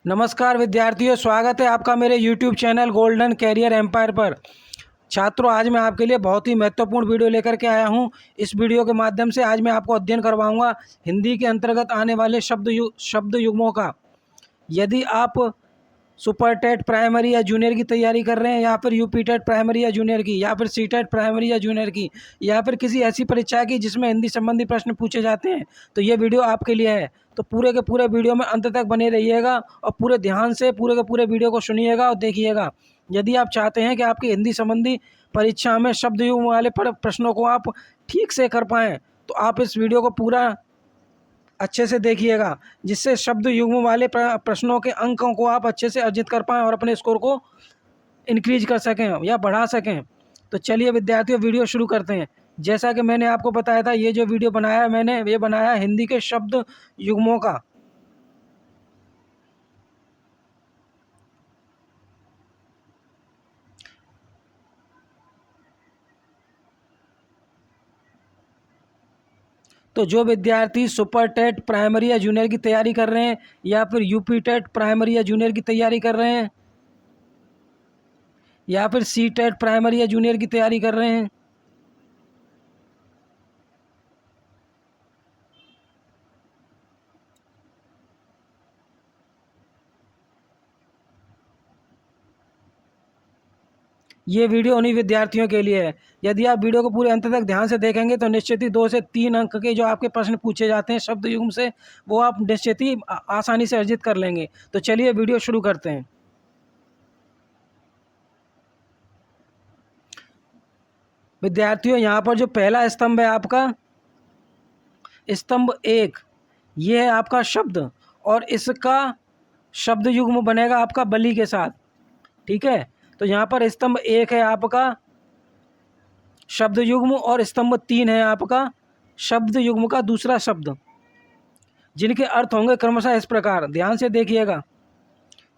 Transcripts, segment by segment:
नमस्कार विद्यार्थियों, स्वागत है आपका मेरे YouTube channel golden career empire पर। छात्रों, आज मैं आपके लिए बहुत ही महत्वपूर्ण वीडियो लेकर के आया हूं। इस वीडियो के माध्यम से आज मैं आपको अध्ययन करवाऊंगा हिंदी के अंतर्गत आने वाले शब्द युग्मों का। यदि आप सुपर टेट प्राइमरी या जूनियर की तैयारी कर रहे हैं, या फिर यूपी टेट प्राइमरी या जूनियर की, या फिर सी टेट प्राइमरी या जूनियर की, या फिर किसी ऐसी परीक्षा की जिसमें हिंदी संबंधी प्रश्न पूछे जाते हैं, तो ये वीडियो आपके लिए है। तो पूरे के पूरे वीडियो में अंत तक बने रहिएगा और पूरे ध्यान से पूरे के पूरे वीडियो को सुनिएगा और देखिएगा। यदि आप चाहते हैं कि आपकी हिंदी संबंधी परीक्षा में शब्द युग्म वाले प्रश्नों को आप ठीक से कर पाएँ, तो आप इस वीडियो को पूरा अच्छे से देखिएगा, जिससे शब्द युग्म वाले प्रश्नों के अंकों को आप अच्छे से अर्जित कर पाएँ और अपने स्कोर को इंक्रीज कर सकें या बढ़ा सकें। तो चलिए विद्यार्थियों, वीडियो शुरू करते हैं। जैसा कि मैंने आपको बताया था, ये जो वीडियो बनाया मैंने, ये बनाया हिंदी के शब्द युग्मों का। तो जो विद्यार्थी सुपर टेट प्राइमरी या जूनियर की तैयारी कर रहे हैं, या फिर यूपी टेट प्राइमरी या जूनियर की तैयारी कर रहे हैं, या फिर सी टेट प्राइमरी या जूनियर की तैयारी कर रहे हैं, ये वीडियो उन्हीं विद्यार्थियों के लिए है। यदि आप वीडियो को पूरे अंत तक ध्यान से देखेंगे तो निश्चित ही 2 से 3 अंक के जो आपके प्रश्न पूछे जाते हैं शब्द युग्म से, वो आप निश्चित ही आसानी से अर्जित कर लेंगे। तो चलिए वीडियो शुरू करते हैं। विद्यार्थियों, यहाँ पर जो पहला स्तंभ है आपका, स्तंभ 1, ये है आपका शब्द, और इसका शब्द युग्म बनेगा आपका बलि के साथ। ठीक है, तो यहाँ पर स्तंभ 1 है आपका शब्द युग्म, और स्तंभ 3 है आपका शब्द युग्म का दूसरा शब्द, जिनके अर्थ होंगे क्रमशः इस प्रकार। ध्यान से देखिएगा।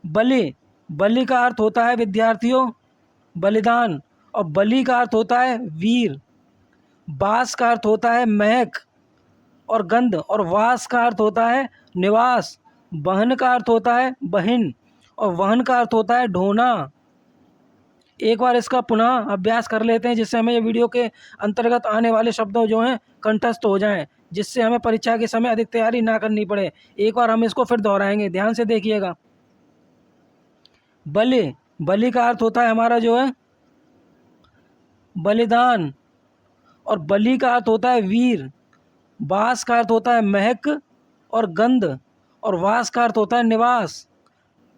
बलि, बलि का अर्थ होता है विद्यार्थियों बलिदान, और बलि का अर्थ होता है वीर। बास का अर्थ होता है महक और गंध, और वास का अर्थ होता है निवास। बहन का अर्थ होता है बहिन, और वहन का अर्थ होता है ढोना। एक बार इसका पुनः अभ्यास कर लेते हैं, जिससे हमें ये वीडियो के अंतर्गत आने वाले शब्दों जो हैं कंठस्थ हो जाएं, जिससे हमें परीक्षा के समय अधिक तैयारी ना करनी पड़े। एक बार हम इसको फिर दोहराएंगे, ध्यान से देखिएगा। बलि, बलि का अर्थ होता है हमारा जो है बलिदान, और बलि का अर्थ होता है वीर। बास का अर्थ होता है महक और गंध, और वास का अर्थ होता है निवास।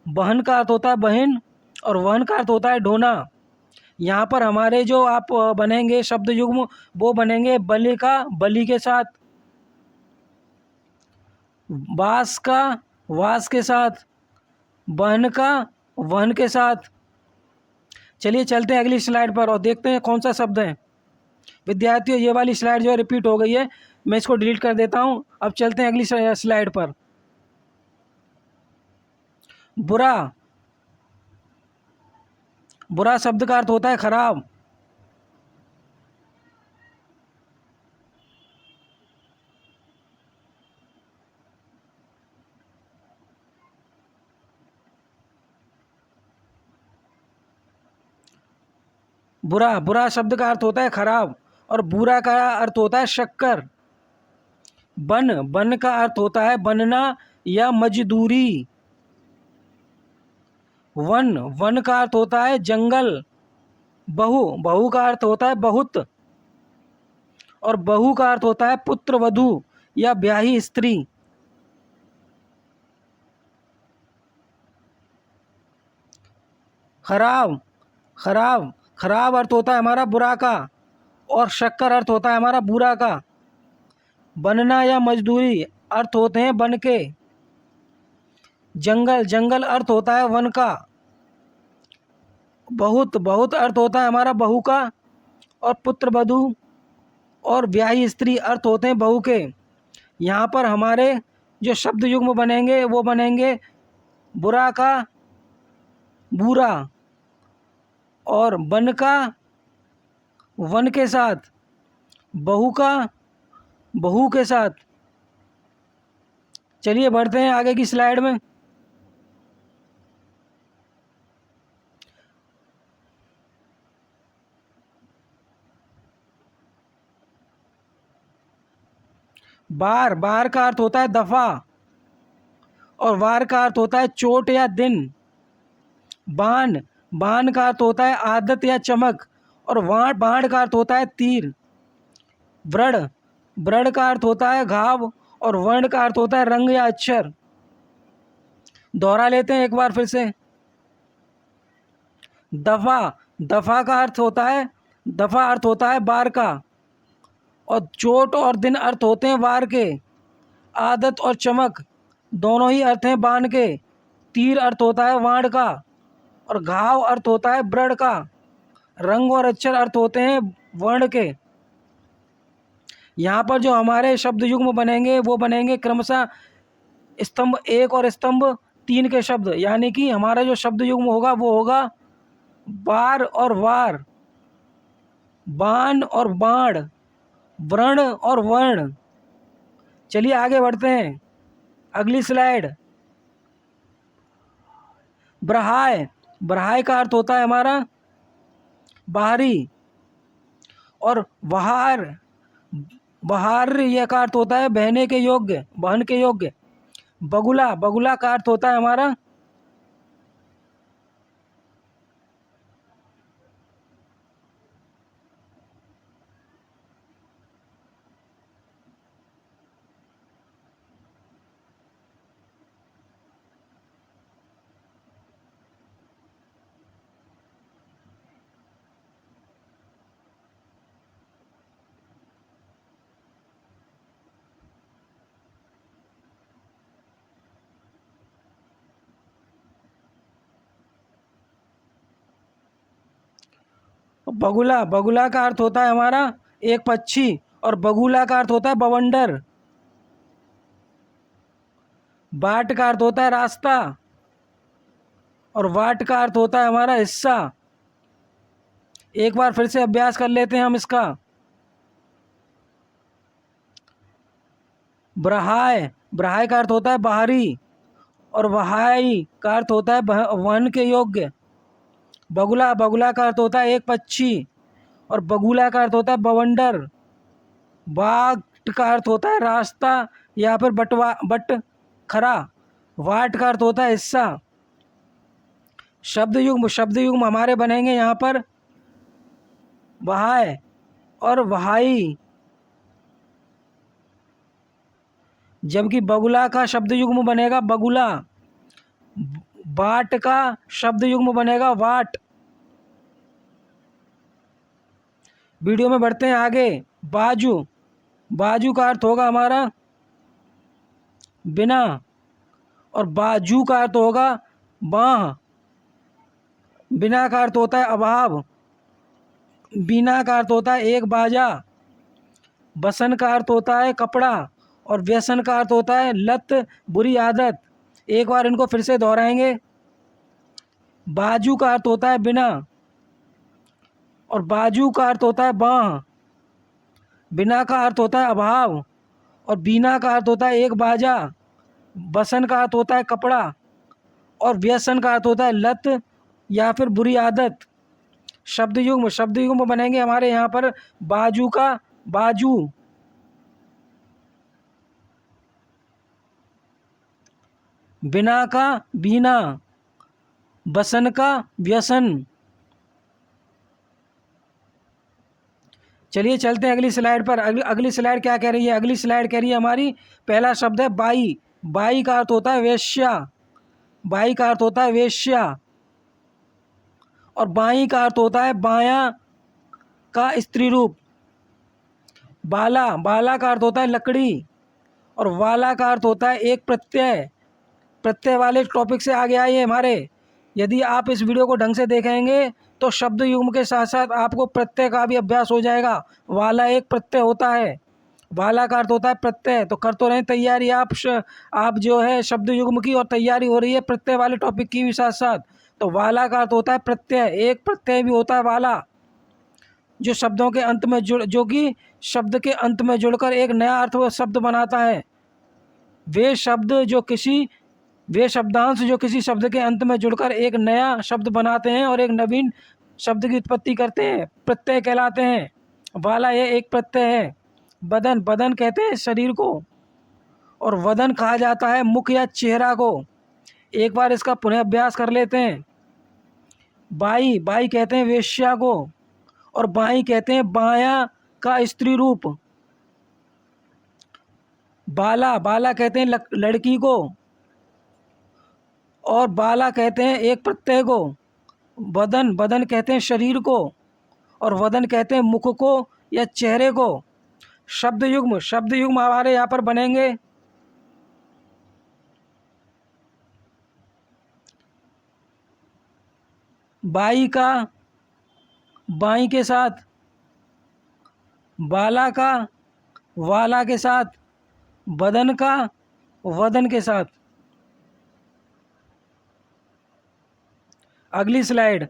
बहन का अर्थ होता है बहन, और वहन का अर्थ होता है ढोना। यहाँ पर हमारे जो आप बनेंगे शब्द युग्म, वो बनेंगे बलि का बलि के साथ, बास का वास के साथ, बहन का वहन के साथ। चलिए चलते हैं अगली स्लाइड पर और देखते हैं कौन सा शब्द है। विद्यार्थियों, ये वाली स्लाइड जो है रिपीट हो गई है, मैं इसको डिलीट कर देता हूँ। अब चलते हैं अगली स्लाइड पर। बुरा, बुरा शब्द का अर्थ होता है खराब। बुरा, बुरा शब्द का अर्थ होता है खराब, और बुरा का अर्थ होता है शक्कर। बन, बन का अर्थ होता है बनना या मजदूरी। वन, वन का अर्थ होता है जंगल। बहु, बहु का अर्थ होता है बहुत, और बहू का अर्थ होता है पुत्र वधू या ब्याही स्त्री। खराब, खराब, खराब अर्थ होता है हमारा बुरा का, और शक्कर अर्थ होता है हमारा बुरा का। बनना या मजदूरी अर्थ होते हैं बन के। जंगल, जंगल अर्थ होता है वन का। बहुत, बहुत अर्थ होता है हमारा बहू का, और पुत्र वधू और ब्याही स्त्री अर्थ होते हैं बहू के। यहाँ पर हमारे जो शब्द युग्म बनेंगे वो बनेंगे बुरा का बुरा, और बन का वन के साथ, बहू का बहू के साथ। चलिए बढ़ते हैं आगे की स्लाइड में। बार, बार का अर्थ होता है दफ़ा और वार का अर्थ होता है चोट या दिन। बाण, बाण का अर्थ होता है आदत या चमक और बाण का अर्थ होता है तीर। व्रण, व्रण का अर्थ होता है घाव और वर्ण का अर्थ होता है रंग या अक्षर। दोहरा लेते हैं एक बार फिर से। दफा, दफा का अर्थ होता है, दफा अर्थ होता है बार का और चोट और दिन अर्थ होते हैं वार के। आदत और चमक दोनों ही अर्थ हैं बाण के। तीर अर्थ होता है वाण का और घाव अर्थ होता है व्रण का। रंग और अक्षर अर्थ होते हैं वर्ण के। यहाँ पर जो हमारे शब्द युग्म बनेंगे वो बनेंगे क्रमशः स्तंभ 1 और स्तंभ 3 के शब्द, यानी कि हमारा जो शब्द युग्म होगा वो होगा बार और वार, बाण और बाण, व्रण और वर्ण। चलिए आगे बढ़ते हैं, अगली स्लाइड। ब्रहाय, ब्रहाय का अर्थ होता है हमारा बाहरी और बहार, बहार यह का अर्थ होता है बहने के योग्य, बहन के योग्य। बगुला, बगुला का अर्थ होता है हमारा बगुला, बगुला का अर्थ होता है हमारा एक पक्षी और बगुला का अर्थ होता है बवंडर। बाट का अर्थ होता है रास्ता और वाट का अर्थ होता है हमारा हिस्सा। एक बार फिर से अभ्यास कर लेते हैं हम इसका। ब्रहाय, ब्रहाय का अर्थ होता है बाहरी और वहाई का अर्थ होता है वहन के योग्य। बगुला, बगुला का अर्थ होता है एक पक्षी और बगुला का अर्थ होता है बवंडर। बाट का अर्थ होता है रास्ता या फिर बट खरा। वाट का अर्थ होता है हिस्सा। शब्द युग्म, शब्द युग्म हमारे बनेंगे यहाँ पर वहाय और वहाई, जबकि बगुला का शब्द युग्म बनेगा बगुला। बाट का शब्द युग्म बनेगा वाट। वीडियो में बढ़ते हैं आगे। बाजू, बाजू का अर्थ होगा हमारा बिना और बाजू का अर्थ होगा बाह। बिना का अर्थ होता है अभाव, बिना का अर्थ होता है एक बाजा। बसन का अर्थ होता है कपड़ा और व्यसन का अर्थ होता है लत, बुरी आदत। एक बार इनको फिर से दोहराएंगे। बाजू का अर्थ होता है बिना और बाजू का अर्थ होता है बाह। बिना का अर्थ होता है अभाव और बीना का अर्थ होता है एक बाजा। बसन का अर्थ होता है कपड़ा और व्यसन का अर्थ होता है लत या फिर बुरी आदत। शब्द युग्म, शब्द युग्म बनेंगे हमारे यहाँ पर बाजू का बाजू, बिना का बीना, बसन का व्यसन। चलिए चलते हैं अगली स्लाइड पर। अगली स्लाइड क्या कह रही है? अगली स्लाइड कह रही है हमारी, पहला शब्द है बाई। बाई का अर्थ होता है वेश्या, बाई का अर्थ होता है वेश्या और बाई का अर्थ होता है बायां का स्त्री रूप। बाला, बाला का अर्थ होता है लकड़ी और वाला का अर्थ होता है एक प्रत्यय। प्रत्यय वाले टॉपिक से आगे आइए हमारे। यदि आप इस वीडियो को ढंग से देखेंगे तो शब्द युग्म के साथ साथ आपको प्रत्यय का भी अभ्यास हो जाएगा। वाला एक प्रत्यय होता है, वाला का अर्थ होता है प्रत्यय। तो कर तो रहे तैयारी आप जो है शब्द युग्म की, और तैयारी हो रही है प्रत्यय वाले टॉपिक की भी साथ साथ। तो वाला का अर्थ होता है प्रत्यय, एक प्रत्यय भी होता है वाला, जो शब्दों के अंत में जो कि शब्द के अंत में जुड़कर एक नया अर्थ व शब्द बनाता है। वे शब्दांश जो किसी शब्द के अंत में जुड़कर एक नया शब्द बनाते हैं और एक नवीन शब्द की उत्पत्ति करते हैं, प्रत्यय कहलाते हैं। वाला यह एक प्रत्यय है। बदन, बदन कहते हैं शरीर को, और वदन कहा जाता है मुख या चेहरा को। एक बार इसका पुनः अभ्यास कर लेते हैं। बाई, बाई कहते हैं वेश्या को, और बाई कहते हैं बायां का स्त्री रूप। बाला, बाला कहते हैं लड़की को, और बाला कहते हैं एक प्रत्यय को। बदन, बदन कहते हैं शरीर को, और वदन कहते हैं मुख को या चेहरे को। शब्द युग्म, शब्द युग्म हमारे यहाँ पर बनेंगे। बाई का बाई के साथ, बाला का वाला के साथ, बदन का वदन के साथ। अगली स्लाइड,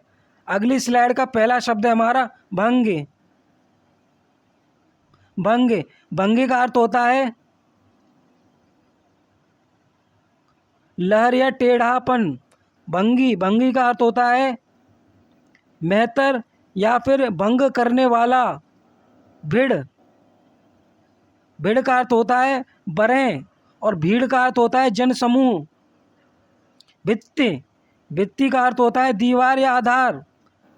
अगली स्लाइड का पहला शब्द है हमारा भंग। भंग, भंगी का अर्थ होता है लहर या टेढ़ापन। भंगी, भंगी का अर्थ होता है मेहतर या फिर भंग करने वाला। भिड़, भिड़ का अर्थ होता है बरें, और भीड़ का अर्थ होता है जन समूह। भित्ति, भित्ति का अर्थ होता है दीवार या आधार।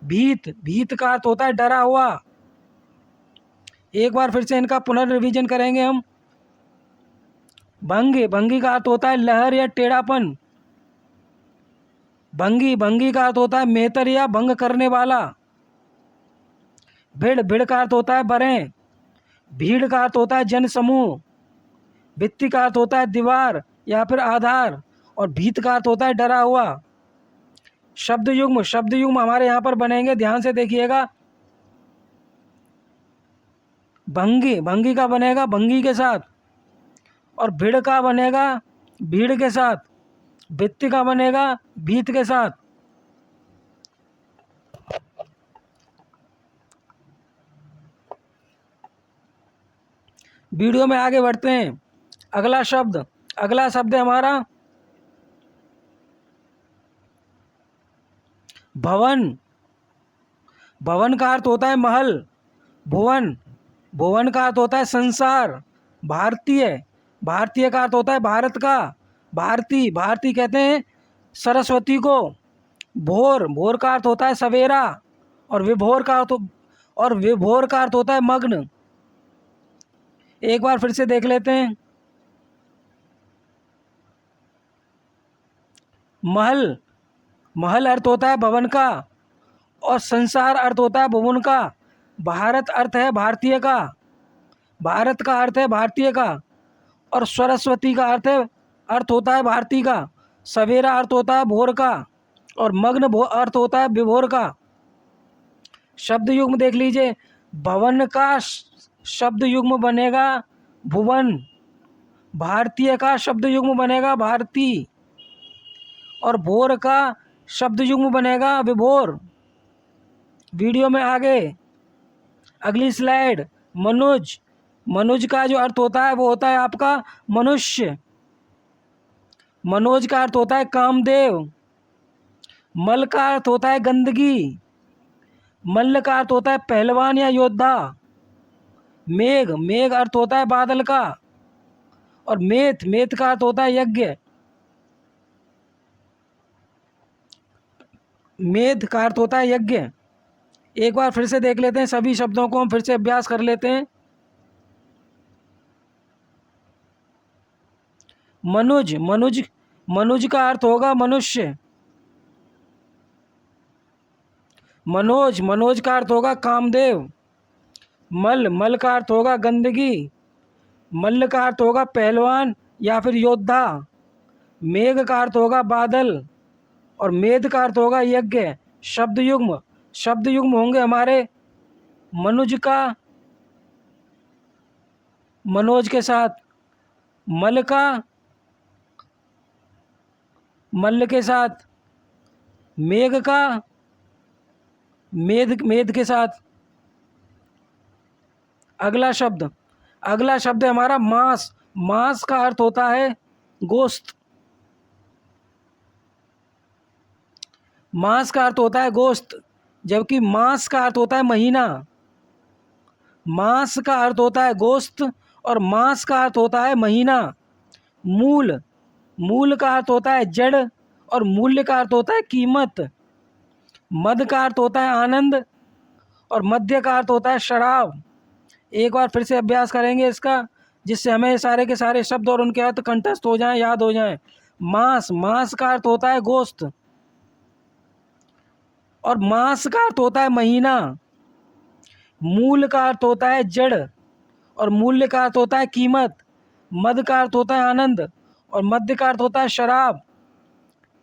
भीत, भीत का अर्थ होता है डरा हुआ। एक बार फिर से इनका पुनर्रिवीजन करेंगे हम। भंगी, भंगी का अर्थ होता है लहर या टेढ़ापन। भंगी, भंगी का अर्थ होता है मेहतर या भंग करने वाला। भिड़, भिड़ का अर्थ होता है बरें। भीड़ का अर्थ होता है जन समूह। भित्ति का अर्थ होता है दीवार या फिर आधार, और भीत का अर्थ होता है डरा हुआ। शब्द युग्म, शब्द युग्म हमारे यहाँ पर बनेंगे, ध्यान से देखिएगा। भंगी, भंगी का बनेगा भंगी के साथ, और भिड़ का बनेगा भीड़ के साथ। भित्ति का बनेगा भीत के साथ। वीडियो में आगे बढ़ते हैं। अगला शब्द, अगला शब्द है हमारा भवन। भवन का अर्थ होता है महल। भुवन, भुवन का अर्थ होता है संसार। भारतीय, भारतीय का अर्थ होता है भारत का। भारती, भारती कहते हैं सरस्वती को। भोर, भोर का अर्थ होता है सवेरा, और विभोर का अर्थ, और विभोर का अर्थ होता है मग्न। एक बार फिर से देख लेते हैं। महल, महल अर्थ होता है भवन का, और संसार अर्थ होता है भुवन का। भारत अर्थ है भारतीय का, भारत का अर्थ है भारतीय का, और सरस्वती का अर्थ होता है भारती का। सवेरा अर्थ होता है भोर का, और मग्न अर्थ होता है विभोर का। शब्द युग्म देख लीजिए। भवन का शब्द युग्म बनेगा भुवन। भारतीय का शब्द युग्म बनेगा भारती, और भोर का शब्द युग्म बनेगा विभोर। वीडियो में आगे अगली स्लाइड, मनुज। मनुज का जो अर्थ होता है वो होता है आपका मनुष्य। मनोज का अर्थ होता है कामदेव। मल का अर्थ होता है गंदगी। मल्ल का अर्थ होता है पहलवान या योद्धा। मेघ, मेघ अर्थ होता है बादल का, और मेथ, मेथ का अर्थ होता है यज्ञ। मेध का अर्थ होता है यज्ञ। एक बार फिर से देख लेते हैं, सभी शब्दों को हम फिर से अभ्यास कर लेते हैं। मनुज, मनुज, मनुज का अर्थ होगा मनुष्य। मनोज, मनोज का अर्थ होगा कामदेव। मल, मल का अर्थ होगा गंदगी। मल्ल का अर्थ होगा पहलवान या फिर योद्धा। मेघ का अर्थ होगा बादल, और मेध का अर्थ होगा यज्ञ। शब्द युग्म, शब्द युग्म होंगे हमारे मनुज का मनोज के साथ, मल का मल्ल के साथ, मेघ का मेध, मेध के साथ। अगला शब्द, अगला शब्द है हमारा मांस। मांस का अर्थ होता है गोश्त। मांस का अर्थ होता है गोश्त, जबकि मास का अर्थ होता है महीना। मास का अर्थ होता है गोश्त और मास का अर्थ होता है महीना। मूल, मूल का अर्थ होता है जड़ और मूल्य का अर्थ होता है कीमत। मद का अर्थ होता है आनंद और मध्य का अर्थ होता है शराब। एक बार फिर से अभ्यास करेंगे इसका, जिससे हमें सारे के सारे शब्द और उनके अर्थ कंठस्थ हो जाएं, याद हो जाएं। मांस, मांस का अर्थ होता है गोश्त और मास का अर्थ होता है महीना। मूल का अर्थ होता है जड़ और मूल्य का अर्थ होता है कीमत। मद का अर्थ होता है आनंद और मध्य का अर्थ होता है शराब।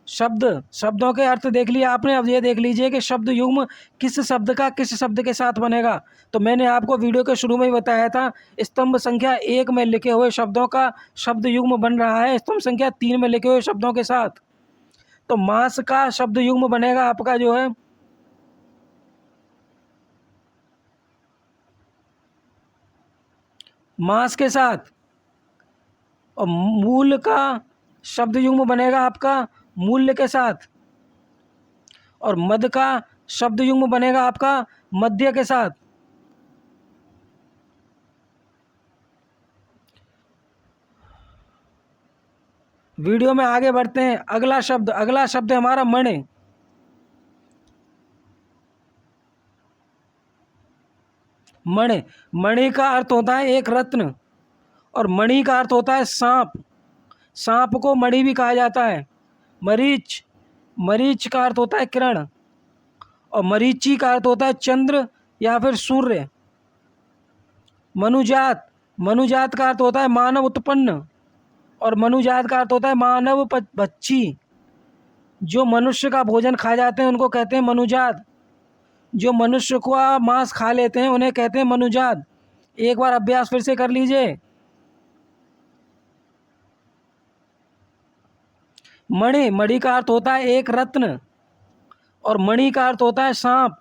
शब्द, शब्दों के अर्थ देख लिए आपने। अब ये देख लीजिए कि शब्द युग्म किस शब्द का किस शब्द के साथ बनेगा। तो मैंने आपको वीडियो के शुरू में ही बताया था, स्तंभ संख्या 1 में लिखे हुए शब्दों का शब्द युग्म बन रहा है स्तंभ संख्या 3 में लिखे हुए शब्दों के साथ। तो मास का शब्द युग्म बनेगा आपका जो है मास के साथ, और मूल का शब्द युग्म बनेगा आपका मूल्य के साथ, और मद का शब्द युग्म बनेगा आपका मध्य के साथ। वीडियो में आगे बढ़ते हैं। अगला शब्द है हमारा मणि। मणि, मणि का अर्थ होता है एक रत्न और मणि का अर्थ होता है सांप। सांप को मणि भी कहा जाता है। मरीच, मरीच का अर्थ होता है किरण और मरीचि का अर्थ होता है चंद्र या फिर सूर्य। मनुजात, मनुजात का अर्थ होता है मानव उत्पन्न और मनुजात का अर्थ होता है मानव बच्ची। जो मनुष्य का भोजन खा जाते हैं उनको कहते हैं मनुजात। जो मनुष्य का मांस खा लेते हैं उन्हें कहते हैं मनुजात। एक बार अभ्यास फिर से कर लीजिए। मणि, मणि का अर्थ होता है एक रत्न और मणि का अर्थ होता है सांप।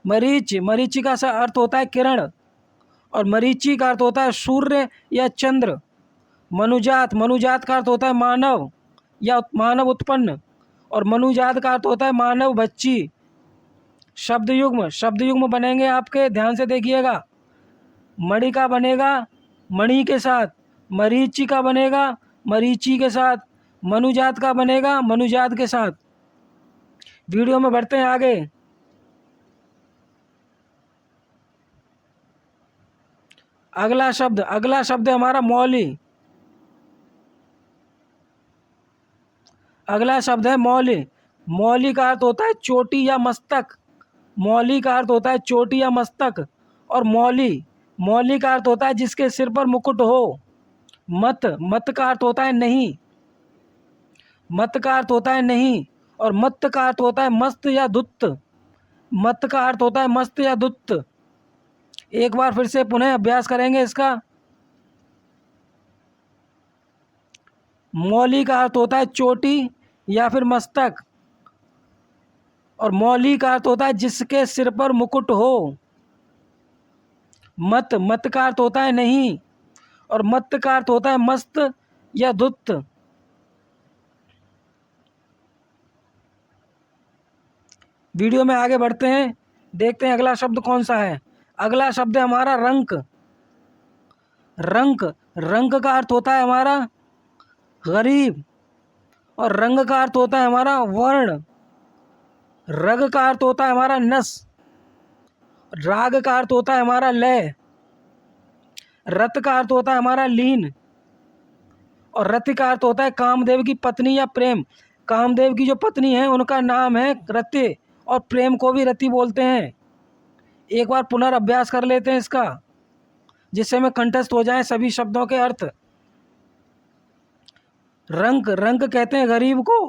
मरीच, मरीचि का अर्थ होता है किरण और मरीचि का अर्थ होता है सूर्य या चंद्र। मनुजात, मनुजात का अर्थ होता है मानव या मानव उत्पन्न और मनुजात का अर्थ होता है मानव बच्ची। शब्द युग्म, शब्द युग्म बनेंगे आपके, ध्यान से देखिएगा। मणि का बनेगा मणि के साथ, मरीचि का बनेगा मरीचि के साथ, मनुजात का बनेगा मनुजात के साथ। वीडियो में बढ़ते हैं आगे। अगला शब्द है हमारा मौली। अगला शब्द है मौली। मौली का अर्थ होता है चोटी या मस्तक। मौली का अर्थ होता है चोटी या मस्तक और मौली, मौली का अर्थ होता है जिसके सिर पर मुकुट हो। मत, मत का अर्थ होता है नहीं। मत का अर्थ होता है नहीं और मत का अर्थ होता है मस्त या दुत्त। मत का अर्थ होता है मस्त या दुत्त। एक बार फिर से पुनः अभ्यास करेंगे इसका। मौली का अर्थ होता है चोटी या फिर मस्तक और मौली का अर्थ होता है जिसके सिर पर मुकुट हो। मत, मत का अर्थ होता है नहीं और मत का अर्थ होता है मस्त या दुत्त। वीडियो में आगे बढ़ते हैं, देखते हैं अगला शब्द कौन सा है। अगला शब्द है हमारा रंक। रंक, रंक का अर्थ होता है हमारा गरीब और रंग का अर्थ होता है हमारा वर्ण। रग का अर्थ होता है हमारा नस, राग का अर्थ होता है हमारा लय, रत का अर्थ होता है हमारा लीन और रति का अर्थ होता है कामदेव की पत्नी या प्रेम। कामदेव की जो पत्नी है उनका नाम है रति और प्रेम को भी रति बोलते हैं। एक बार पुनर्अभ्यास कर लेते हैं इसका, जिससे हमें कंठस्थ हो जाएं सभी शब्दों के अर्थ। रंग, रंग कहते हैं गरीब को,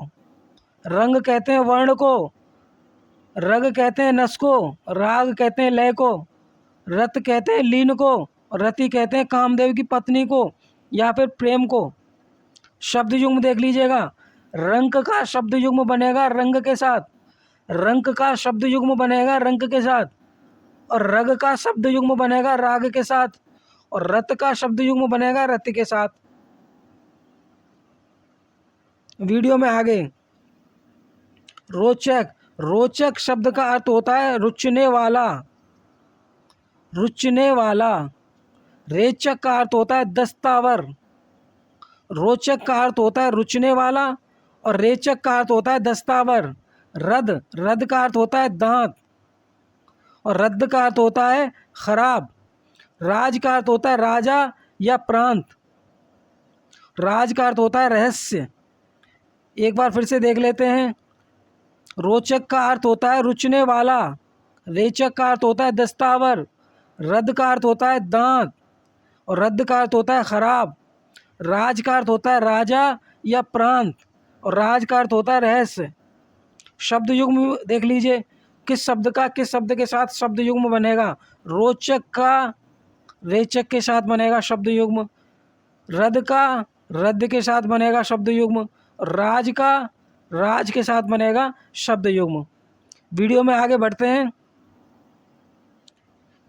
रंग कहते हैं वर्ण को, रग कहते हैं नस को, राग कहते हैं लय को, रत कहते हैं लीन को और रति कहते हैं कामदेव की पत्नी को या फिर प्रेम को। शब्द युग्म देख लीजिएगा। रंग का शब्द युग्म बनेगा रंग के साथ, रंग का शब्द युग्म बनेगा रंग के साथ और रग का शब्द युग्म बनेगा राग के साथ और रत का शब्द युग्म बनेगा रति के साथ। वीडियो में आगे। रोचक, रोचक शब्द का अर्थ होता है रुचने वाला रुचने वाला। रेचक का अर्थ होता है दस्तावर। रोचक का अर्थ होता है रुचने वाला और रेचक का अर्थ होता है दस्तावर। रद, रद का अर्थ होता है दांत और रद्द का अर्थ होता है खराब। राज का अर्थ होता है राजा या प्रांत। राज का अर्थ होता है रहस्य। एक बार फिर से देख लेते हैं। रोचक का अर्थ होता है रुचने वाला, रेचक का अर्थ होता है दस्तावर, रद्द का अर्थ होता है दांत और रद्द का अर्थ होता है खराब। राज का अर्थ होता है राजा या प्रांत और राज का अर्थ होता है रहस्य। शब्द युग्म देख लीजिए, किस शब्द का किस शब्द के साथ शब्द युग्म बनेगा। रोचक का रेचक के साथ बनेगा शब्द युग्म, रद्द का रद्द के साथ बनेगा शब्द युग्म, राज का राज के साथ बनेगा शब्द युग्म। वीडियो में आगे बढ़ते हैं।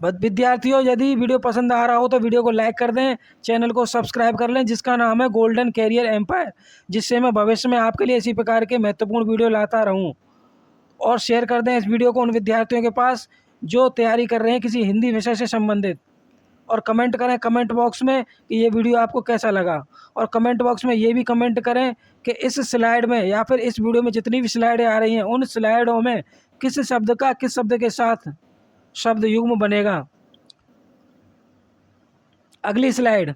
विद्यार्थियों, यदि वीडियो पसंद आ रहा हो तो वीडियो को लाइक कर दें, चैनल को सब्सक्राइब कर लें जिसका नाम है गोल्डन कैरियर एम्पायर, जिससे मैं भविष्य में आपके लिए इसी प्रकार के महत्वपूर्ण वीडियो लाता रहूं। और शेयर कर दें इस वीडियो को उन विद्यार्थियों के पास जो तैयारी कर रहे हैं किसी हिंदी विषय से संबंधित। और कमेंट करें कमेंट बॉक्स में कि ये वीडियो आपको कैसा लगा। और कमेंट बॉक्स में ये भी कमेंट करें कि इस स्लाइड में या फिर इस वीडियो में जितनी भी स्लाइडें आ रही हैं उन स्लाइडों में किस शब्द का किस शब्द के साथ शब्द युग्म बनेगा। अगली स्लाइड,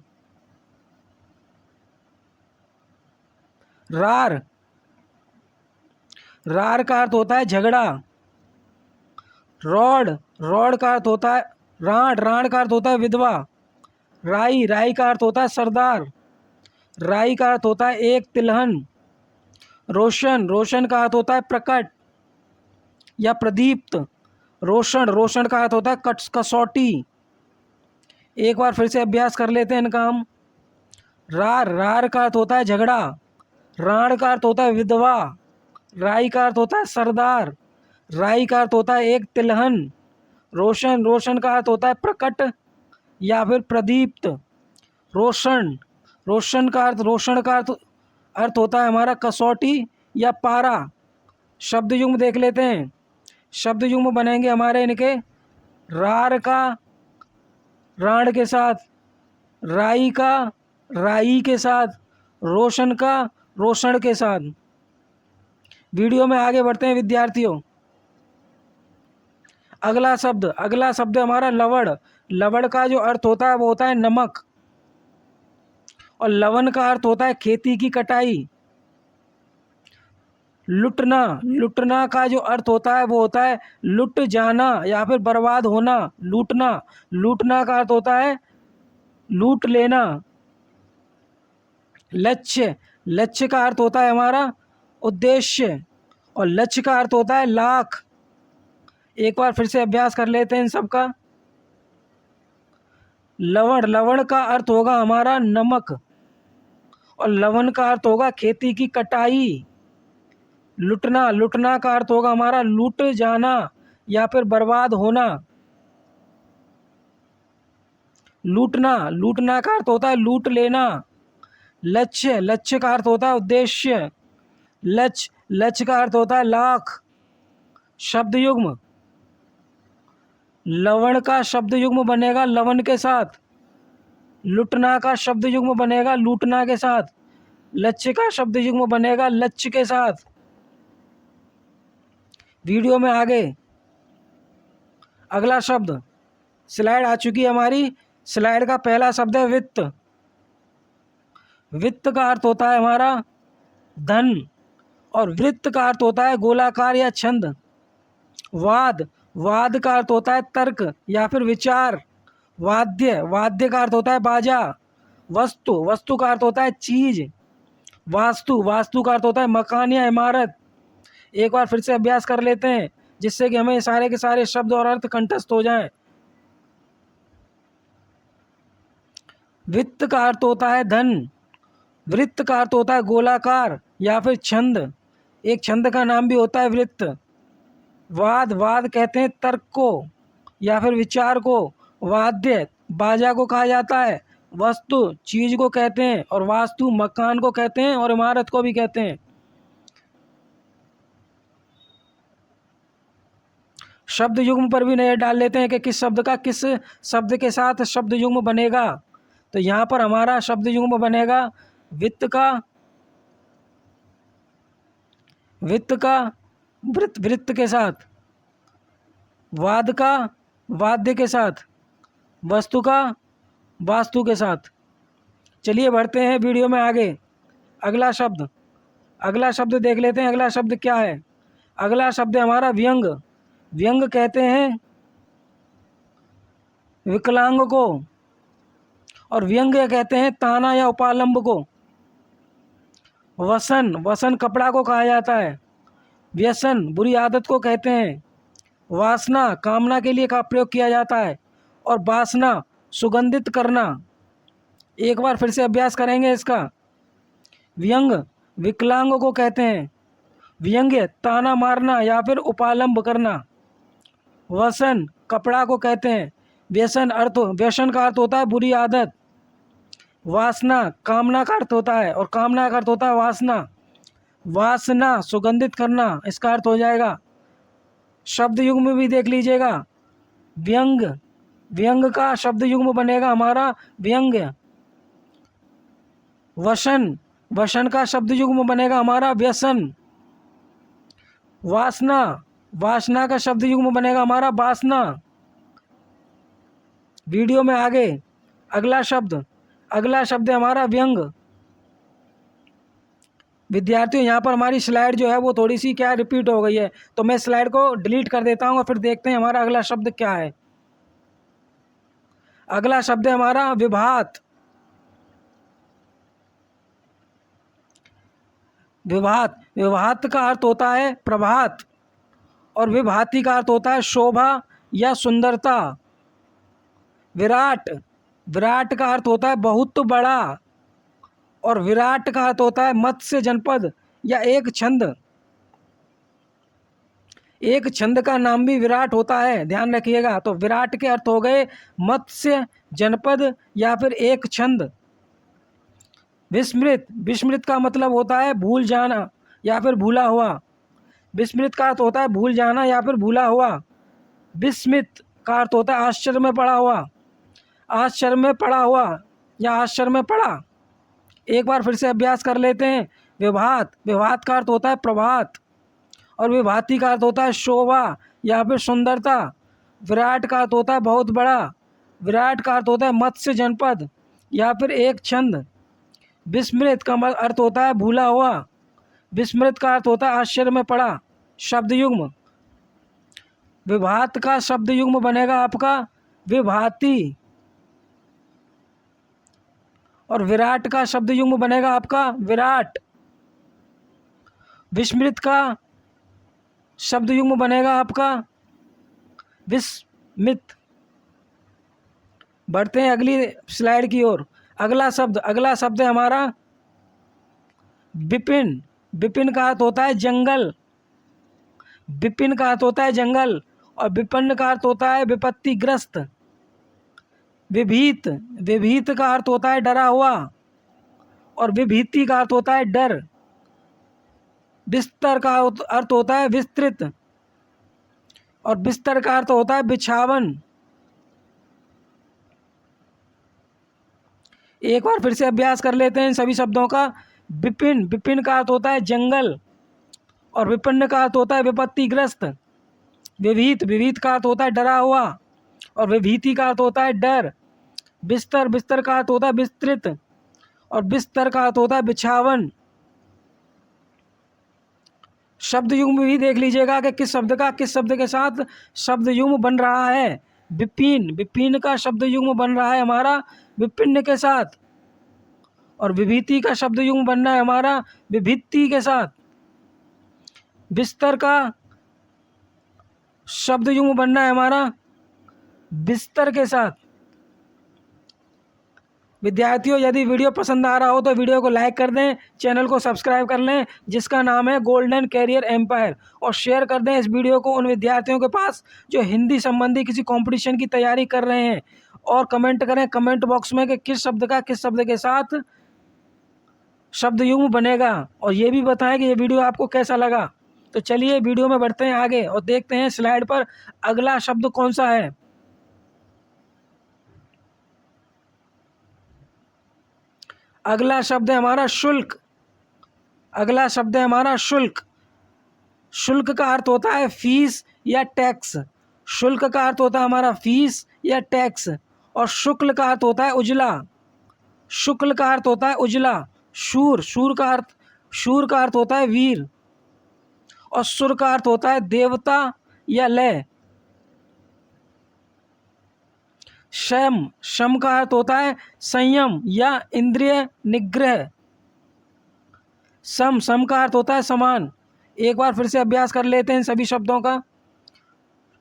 रार। रार का अर्थ होता है झगड़ा। रॉड, रॉड का अर्थ होता है राण, राण का अर्थ होता है विधवा। राई, राई का अर्थ होता है सरदार। राई का अर्थ होता है एक तिलहन। रोशन, रोशन का अर्थ होता है प्रकट या प्रदीप्त। रोशन, रोशन का अर्थ होता है कसौटी। एक बार फिर से अभ्यास कर लेते हैं इनका हम। रार, रार का अर्थ होता है झगड़ा। राण का अर्थ होता है विधवा। राई का अर्थ होता है सरदार। राई का अर्थ होता है एक तिलहन। रोशन, रोशन का अर्थ होता है प्रकट या फिर प्रदीप्त। रोशन, रोशन का अर्थ रोशन का अर्थ होता है हमारा कसौटी या पारा। शब्द युग्म देख लेते हैं। शब्द युग्म बनेंगे हमारे इनके रार का राण के साथ, राई का राई के साथ, रोशन का रोशन के साथ। वीडियो में आगे बढ़ते हैं विद्यार्थियों। अगला शब्द हमारा लवण। लवण का जो अर्थ होता है वो होता है नमक और लवन का अर्थ होता है खेती की कटाई। लुटना, लुटना का जो अर्थ होता है वो होता है लुट जाना या फिर बर्बाद होना। लूटना, लूटना का अर्थ होता है लूट लेना। लक्ष्य, लक्ष्य का अर्थ होता है हमारा उद्देश्य और लक्ष्य का अर्थ होता है लाख। एक बार फिर से अभ्यास कर लेते हैं इन सब का। लवण, लवण का अर्थ होगा हमारा नमक और लवन का अर्थ होगा खेती की कटाई। लुटना, लुटना का अर्थ होगा हमारा लूट जाना या फिर बर्बाद होना। लूटना, लूटना का अर्थ होता है लूट लेना। लक्ष्य, लक्ष्य का अर्थ होता है उद्देश्य। लक्ष्य, लक्ष्य का अर्थ होता है लाख। शब्द युग्म, लवण का शब्द युग्म बनेगा लवन के साथ। लुटना का शब्द युग्म बनेगा लूटना के साथ। लक्ष्य का शब्द युग्म बनेगा लक्ष्य के साथ। वीडियो में आगे अगला शब्द, स्लाइड आ चुकी है हमारी। स्लाइड का पहला शब्द है वित्त। वित्त का अर्थ होता है हमारा धन और वृत्त का अर्थ होता है गोलाकार या छंद। वाद, वाद का अर्थ होता है तर्क या फिर विचार। वाद्य, वाद्य का अर्थ होता है बाजा। वस्तु, वस्तु का अर्थ होता है चीज। वास्तु, वास्तु का अर्थ होता है मकान या इमारत। एक बार फिर से अभ्यास कर लेते हैं जिससे कि हमें सारे के सारे शब्द और अर्थ कंठस्थ हो जाएं। वित्त का अर्थ होता है धन। वृत्त का अर्थ होता है गोलाकार या फिर छंद। एक छंद का नाम भी होता है वृत्त। वाद, वाद कहते हैं तर्क को या फिर विचार को। वाद्य, बाजा को कहा जाता है। वस्तु, चीज को कहते हैं और वास्तु, मकान को कहते हैं और इमारत को भी कहते हैं। शब्द युग्म पर भी नज़र डाल लेते हैं कि किस शब्द के साथ शब्द युग्म बनेगा। तो यहाँ पर हमारा शब्द युग्म बनेगा वित्त का वृत्त के साथ, वाद का वाद्य के साथ, वस्तु का वास्तु के साथ। चलिए बढ़ते हैं वीडियो में आगे। अगला शब्द देख लेते हैं। अगला शब्द क्या है? अगला शब्द है हमारा व्यंग। व्यंग कहते हैं विकलांग को, और व्यंग कहते हैं ताना या उपालंब को। वसन कपड़ा को कहा जाता है। व्यसन बुरी आदत को कहते हैं। वासना कामना के लिए का प्रयोग किया जाता है। और वासना सुगंधित करना। एक बार फिर से अभ्यास करेंगे इसका। व्यंग विकलांग को कहते हैं। व्यंग्य ताना मारना या फिर उपालंब करना। वसन कपड़ा को कहते हैं। व्यसन का अर्थ होता है बुरी आदत। वासना कामना का अर्थ होता है, और कामना का अर्थ होता है वासना। वासना सुगंधित करना इसका अर्थ हो जाएगा। शब्द युग्म में भी देख लीजिएगा। व्यंग का शब्द युग्म बनेगा हमारा व्यंग्य। वसन का शब्द युग्म बनेगा हमारा व्यसन। वासना का शब्द युग्म बनेगा हमारा वासना। वीडियो में आगे अगला शब्द है हमारा व्यंग। विद्यार्थियों यहाँ पर हमारी स्लाइड जो है वो थोड़ी सी क्या रिपीट हो गई है, तो मैं स्लाइड को डिलीट कर देता हूँ और फिर देखते हैं हमारा अगला शब्द क्या है। अगला शब्द है हमारा विभात। विभात का अर्थ होता है प्रभात, और विभाति का अर्थ होता है शोभा या सुंदरता। विराट का अर्थ होता है बहुत बड़ा, और विराट का अर्थ होता है मत्स्य जनपद या एक छंद। एक छंद का नाम भी विराट होता है, ध्यान रखिएगा। तो विराट के अर्थ हो गए मत्स्य जनपद या फिर एक छंद। विस्मृत का मतलब होता है भूल जाना या फिर भूला हुआ। विस्मृत का अर्थ होता है भूल जाना या फिर भूला हुआ। विस्मित का अर्थ होता है आश्चर्य में पड़ा हुआ, या आश्चर्य में पड़ा। एक बार फिर से अभ्यास कर लेते हैं। विभात का अर्थ होता है प्रभात, और विभाति का अर्थ होता है शोभा या फिर सुंदरता। विराट का अर्थ होता है बहुत बड़ा। विराट का अर्थ होता है मत्स्य जनपद या फिर एक छंद। विस्मृत का अर्थ होता है भूला हुआ। विस्मृत का अर्थ होता है आश्चर्य में पड़ा। शब्द युग्म विभात का शब्द युग्म बनेगा आपका विभाति, और विराट का शब्द युग्म बनेगा आपका विराट। विस्मृत का शब्द युग्म बनेगा आपका विस्मित। बढ़ते हैं अगली स्लाइड की ओर। अगला शब्द है हमारा विपिन का अर्थ होता है जंगल। विपिन का अर्थ होता है जंगल, और विपन्न का अर्थ होता है विपत्तिग्रस्त। विभीत का अर्थ होता है डरा हुआ, और विभीति का अर्थ होता है डर। बिस्तर का अर्थ होता है विस्तृत, और बिस्तर का अर्थ होता है बिछावन। एक बार फिर से अभ्यास कर लेते हैं इन सभी शब्दों का। विपिन का अर्थ होता है जंगल, और विपन्न का अर्थ होता है विपत्तिग्रस्त। विभीत का अर्थ होता है डरा हुआ, और विभीति का अर्थ होता है डर। बिस्तर का अर्थ होता है विस्तृत, और बिस्तर का अर्थ होता है बिछावन। शब्द युग्म भी देख लीजिएगा कि किस शब्द के साथ शब्द युग्म बन रहा है। विपिन का शब्द युग्म बन रहा है हमारा विपिन्न के साथ, और विभीति का शब्द युग्म बनना है हमारा विभित्ति के साथ। बिस्तर का शब्द युग्म बनना है हमारा बिस्तर के साथ। विद्यार्थियों, यदि वीडियो पसंद आ रहा हो तो वीडियो को लाइक कर दें, चैनल को सब्सक्राइब कर लें जिसका नाम है गोल्डन कैरियर एम्पायर, और शेयर कर दें इस वीडियो को उन विद्यार्थियों के पास जो हिंदी संबंधी किसी कंपटीशन की तैयारी कर रहे हैं। और कमेंट करें कमेंट बॉक्स में कि किस शब्द के साथ शब्द युग्म बनेगा, और ये भी बताएं कि ये वीडियो आपको कैसा लगा। तो चलिए वीडियो में बढ़ते हैं आगे और देखते हैं स्लाइड पर अगला शब्द कौन सा है। अगला शब्द है हमारा शुल्क। अगला शब्द है हमारा शुल्क। शुल्क का अर्थ होता है फीस या टैक्स। शुल्क का अर्थ होता है हमारा फीस या टैक्स। और शुक्ल का अर्थ होता है उजला। शुक्ल का अर्थ होता है उजला। शूर का अर्थ होता है वीर। और सुर का अर्थ होता है देवता या लय। शम का अर्थ होता है संयम या इंद्रिय निग्रह। सम का अर्थ होता है समान। एक बार फिर से अभ्यास कर लेते हैं सभी शब्दों का।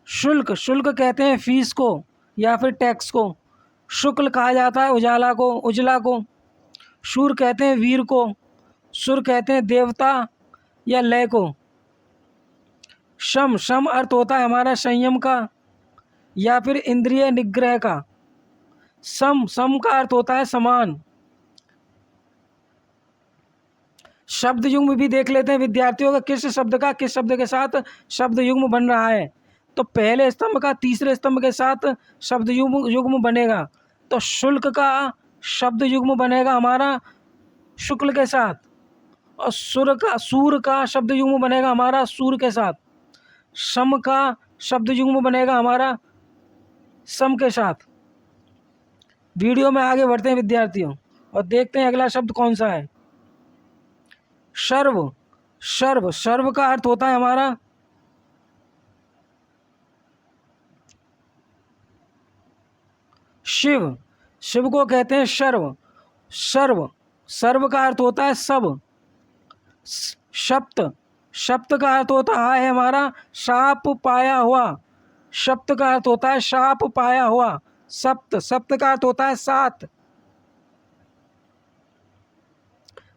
शुल्क कहते हैं फीस को या फिर टैक्स को। शुक्ल कहा जाता है उजला को। शूर कहते हैं वीर को। सुर कहते हैं देवता या लय को। शम अर्थ होता है हमारा संयम का या फिर इंद्रिय निग्रह का। सम का अर्थ होता है समान। शब्द युग्म भी देख लेते हैं विद्यार्थियों का, किस शब्द के साथ शब्द युग्म बन रहा है। तो पहले स्तंभ का तीसरे स्तंभ के साथ शब्द युग्म बनेगा। तो शुल्क का शब्द युग्म बनेगा हमारा शुक्ल के साथ। और सूर का शब्द युग्म बनेगा हमारा सूर के साथ। सम का शब्द युग्म बनेगा हमारा सम के साथ। वीडियो में आगे बढ़ते हैं विद्यार्थियों और देखते हैं अगला शब्द कौन सा है। सर्व का अर्थ होता है हमारा शिव को कहते हैं सर्व का अर्थ होता है सब। शप्त का अर्थ होता है हमारा शाप पाया हुआ। शप्त का अर्थ होता है शाप पाया हुआ। सप्त का अर्थ होता है सात।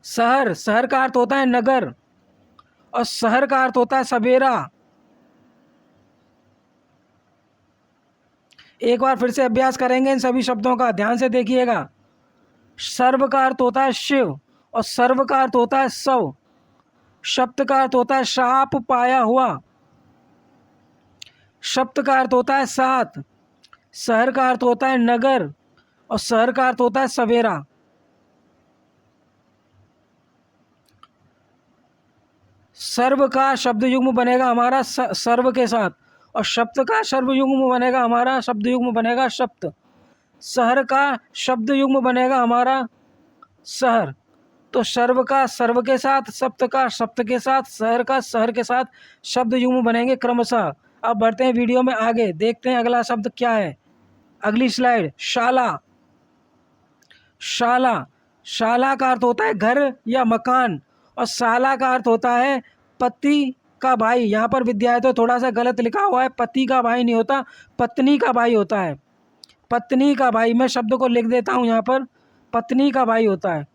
शहर का अर्थ होता है नगर। और शहर का अर्थ होता है सवेरा। एक बार फिर से अभ्यास करेंगे इन सभी शब्दों का, ध्यान से देखिएगा। सर्व का अर्थ होता है शिव और सर्व का अर्थ होता है सब। शप्त का अर्थ होता है शाप पाया हुआ। शप्त का अर्थ होता है सात। शहर का अर्थ होता है नगर और शहर का अर्थ होता है सवेरा। सर्व का शब्द युग्म बनेगा हमारा सर्व के साथ। और शब्द का शब्द युग्म बनेगा हमारा शब्द युग्म बनेगा शब्द। शहर का शब्द युग्म बनेगा हमारा शहर। तो सर्व का सर्व के साथ, सप्त का सप्त के साथ, शहर का शहर के साथ शब्द युग्म बनेंगे क्रमशः। अब बढ़ते हैं वीडियो में आगे, देखते हैं अगला शब्द क्या है। अगली स्लाइड। शाला का अर्थ होता है घर या मकान। और साला का अर्थ होता है पति का भाई। यहाँ पर विद्यार्थियों थोड़ा सा गलत लिखा हुआ है, पति का भाई नहीं होता, पत्नी का भाई होता है। पत्नी का भाई, मैं शब्द को लिख देता हूँ यहाँ पर, पत्नी का भाई होता है।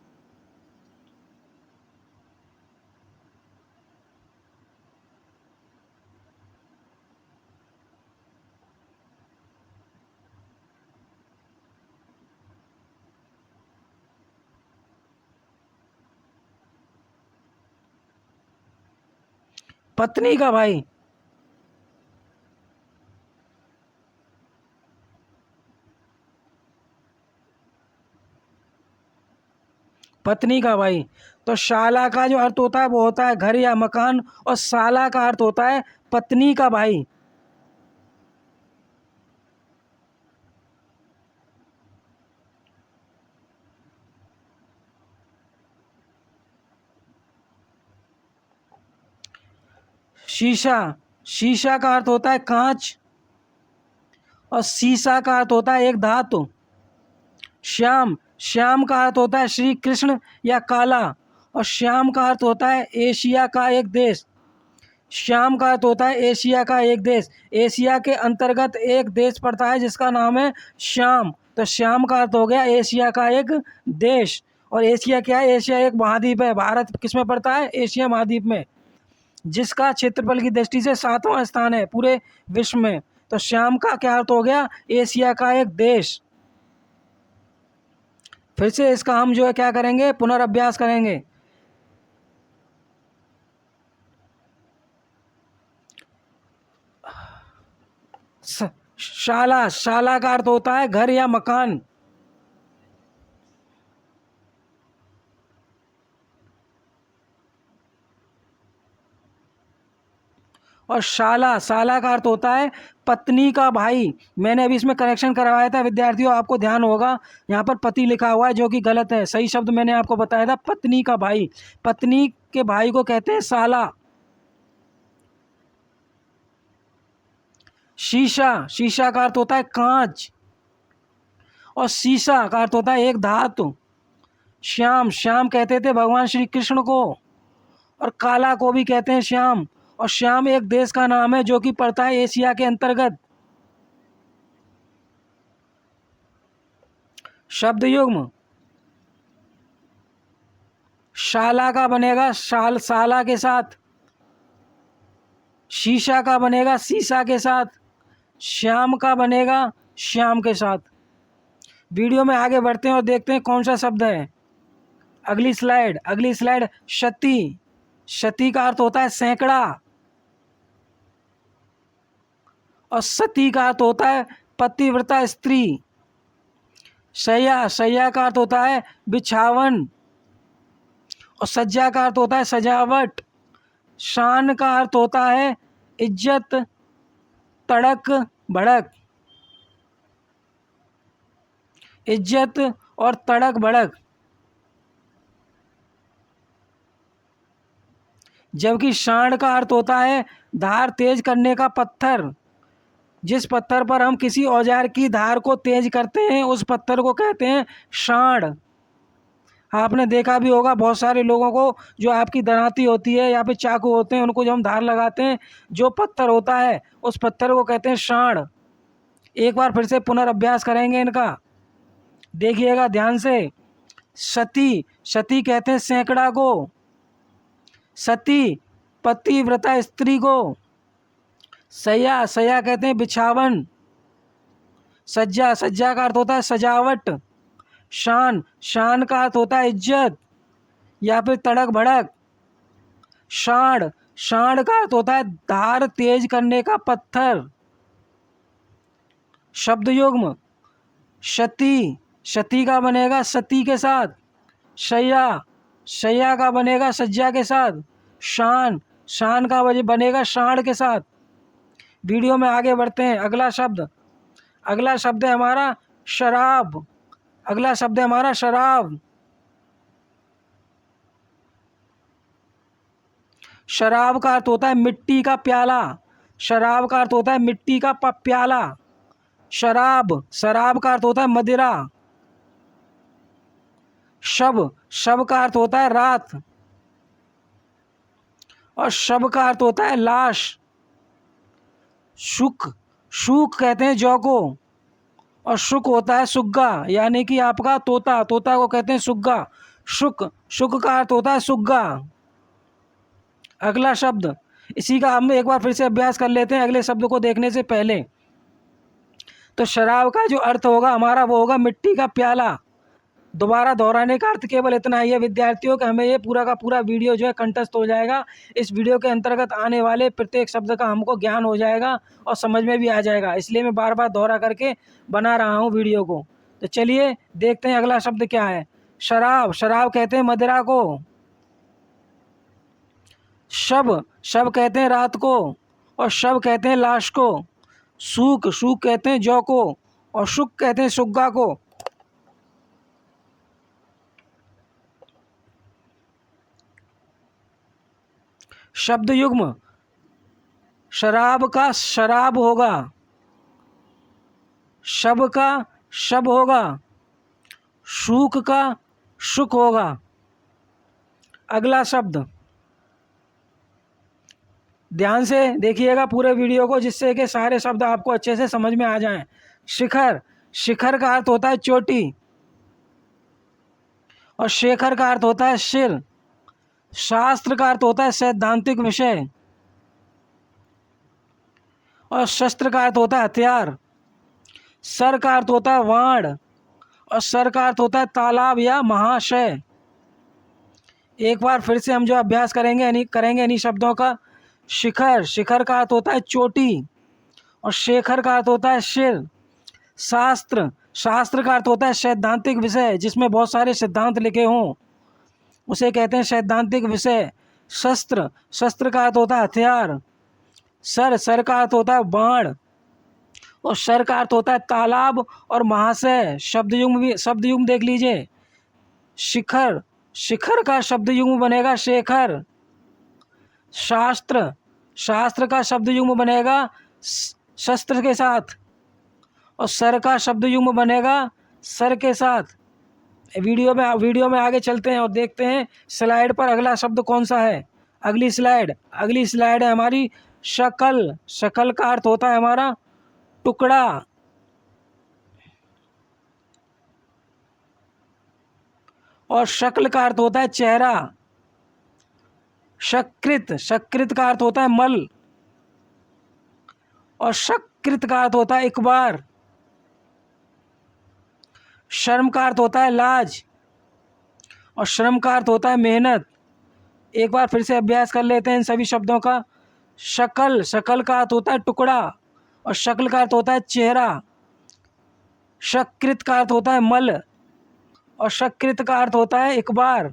पत्नी का भाई। पत्नी का भाई। तो शाला का जो अर्थ होता है वो होता है घर या मकान। और साला का अर्थ होता है पत्नी का भाई। शीशा का अर्थ होता है कांच। और सीसा का अर्थ होता है एक धातु। श्याम का अर्थ होता है श्री कृष्ण या काला। और श्याम का अर्थ होता है एशिया का एक देश। श्याम का अर्थ होता है एशिया का एक देश। एशिया के अंतर्गत एक देश पड़ता है जिसका नाम है श्याम। तो श्याम का अर्थ हो गया एशिया का एक देश। और एशिया क्या है? एशिया एक महाद्वीप है। भारत किस में पड़ता है? एशिया महाद्वीप में, जिसका क्षेत्रफल की दृष्टि से 7वां स्थान है पूरे विश्व में। तो श्याम का क्या अर्थ हो गया? एशिया का एक देश। फिर से इसका हम जो है क्या करेंगे, पुनर्अभ्यास करेंगे। शाला, शाला का अर्थ होता है घर या मकान। और शाला, शाला का अर्थ होता है पत्नी का भाई। मैंने अभी इसमें करेक्शन करवाया था विद्यार्थियों, आपको ध्यान होगा यहाँ पर पति लिखा हुआ है जो कि गलत है। सही शब्द मैंने आपको बताया था पत्नी का भाई। पत्नी के भाई को कहते हैं शाला। शीशा, शीशा का अर्थ होता है कांच। और शीशा का अर्थ होता है एक धातु। श्याम, श्याम कहते थे भगवान श्री कृष्ण को। और काला को भी कहते हैं श्याम। और श्याम एक देश का नाम है जो कि पड़ता है एशिया के अंतर्गत। शब्द युग्म शाला का बनेगा साला के साथ। शीशा का बनेगा शीशा के साथ। श्याम का बनेगा श्याम के साथ। वीडियो में आगे बढ़ते हैं और देखते हैं कौन सा शब्द है। अगली स्लाइड, अगली स्लाइड। शती, शती का अर्थ होता है सैकड़ा। और सती का अर्थ होता है पतिव्रता स्त्री। शय्या, शय्या का अर्थ होता है बिछावन। और सज्जा का अर्थ होता है सजावट। शान का अर्थ होता है इज्जत, तड़क भड़क। इज्जत और तड़क भड़क। जबकि शान का अर्थ होता है धार तेज करने का पत्थर। जिस पत्थर पर हम किसी औजार की धार को तेज करते हैं उस पत्थर को कहते हैं शाण। आपने देखा भी होगा बहुत सारे लोगों को, जो आपकी दराती होती है या फिर चाकू होते हैं उनको जब हम धार लगाते हैं, जो पत्थर होता है उस पत्थर को कहते हैं शाण। एक बार फिर से पुनर्अभ्यास करेंगे इनका, देखिएगा ध्यान से। सती, सती कहते हैं सैकड़ा को। सती पतिव्रता स्त्री को। सया, सया कहते हैं बिछावन। सज्जा, सज्जा का अर्थ होता है सजावट। शान, शान का अर्थ होता है इज्जत या फिर तड़क भड़क। शाण, शाण का अर्थ होता है धार तेज करने का पत्थर। शब्द युग्म शती, शती का बनेगा सती के साथ। शय्या, शय्या का बनेगा सज्जा के साथ। शान, शान का बनेगा शाण के साथ। वीडियो में आगे बढ़ते हैं। अगला शब्द, अगला शब्द है हमारा शराब। अगला शब्द है हमारा शराब। शराब का अर्थ होता है मिट्टी का प्याला। शराब का अर्थ होता है मिट्टी का प्याला। शराब, शराब का अर्थ होता है मदिरा। शब, शब का अर्थ होता है रात। और शब का अर्थ होता है लाश। शुक, शुक कहते हैं जौ को। और शुक होता है सुग्गा, यानी कि आपका तोता, तोता को कहते हैं सुग्गा। शुक, शुक का अर्थ होता है सुग्गा। अगला शब्द, इसी का हम एक बार फिर से अभ्यास कर लेते हैं अगले शब्द को देखने से पहले। तो शराब का जो अर्थ होगा हमारा वो होगा मिट्टी का प्याला। दोबारा दोहराने का अर्थ केवल इतना ही है विद्यार्थियों कि हमें ये पूरा का पूरा वीडियो जो है कंठस्थ हो जाएगा। इस वीडियो के अंतर्गत आने वाले प्रत्येक शब्द का हमको ज्ञान हो जाएगा और समझ में भी आ जाएगा, इसलिए मैं बार बार दोहरा करके बना रहा हूँ वीडियो को। तो चलिए देखते हैं अगला शब्द क्या है। शराब, शराब कहते हैं मदिरा को। शब, शब कहते हैं रात को। और शब कहते हैं लाश को। सूक, सूक कहते हैं जौ को। और शुक कहते हैं सुग्गा को। शब्द युग्म शराब का शराब होगा। शब का शब होगा। शूक का शुक होगा। अगला शब्द, ध्यान से देखिएगा पूरे वीडियो को जिससे कि सारे शब्द आपको अच्छे से समझ में आ जाएं। शिखर, शिखर का अर्थ होता है चोटी। और शेखर का अर्थ होता है सिर। शास्त्र का अर्थ होता है सैद्धांतिक विषय। और शस्त्र का अर्थ होता है हथियार। सर का अर्थ होता है वाण। और सर का अर्थ होता है तालाब या महाशय। एक बार फिर से हम जो अभ्यास करेंगे इन्हीं शब्दों का। शिखर, शिखर का अर्थ होता है चोटी। और शेखर का अर्थ होता है सिर। शास्त्र, शास्त्र का अर्थ होता है सैद्धांतिक विषय जिसमें बहुत सारे सिद्धांत लिखे हों, उसे कहते हैं सैद्धांतिक विषय। शस्त्र, शस्त्र का अर्थ होता है हथियार। सर, सर का अर्थ होता है बाण। और सर का अर्थ होता है तालाब और महाशय। शब्द युग्म देख लीजिए। शिखर, शिखर का शब्द युग्म बनेगा शेखर। शास्त्र, शास्त्र का शब्द युग्म बनेगा शस्त्र के साथ। और सर का शब्द युग्म बनेगा सर के साथ। वीडियो में आगे चलते हैं और देखते हैं स्लाइड पर अगला शब्द कौन सा है। अगली स्लाइड है हमारी शकल। शकल का अर्थ होता है हमारा टुकड़ा। और शक्ल का अर्थ होता है चेहरा। शकृत, शकृत का अर्थ होता है मल। और शकृत का अर्थ होता है एक बार। शर्म का अर्थ होता है लाज। और श्रम का अर्थ होता है मेहनत। एक बार फिर से अभ्यास कर लेते हैं इन सभी शब्दों का। शकल, शकल का अर्थ होता है टुकड़ा। और शक्ल का अर्थ होता है चेहरा। शकृत का अर्थ होता है मल। और शकृत का अर्थ होता है एक बार।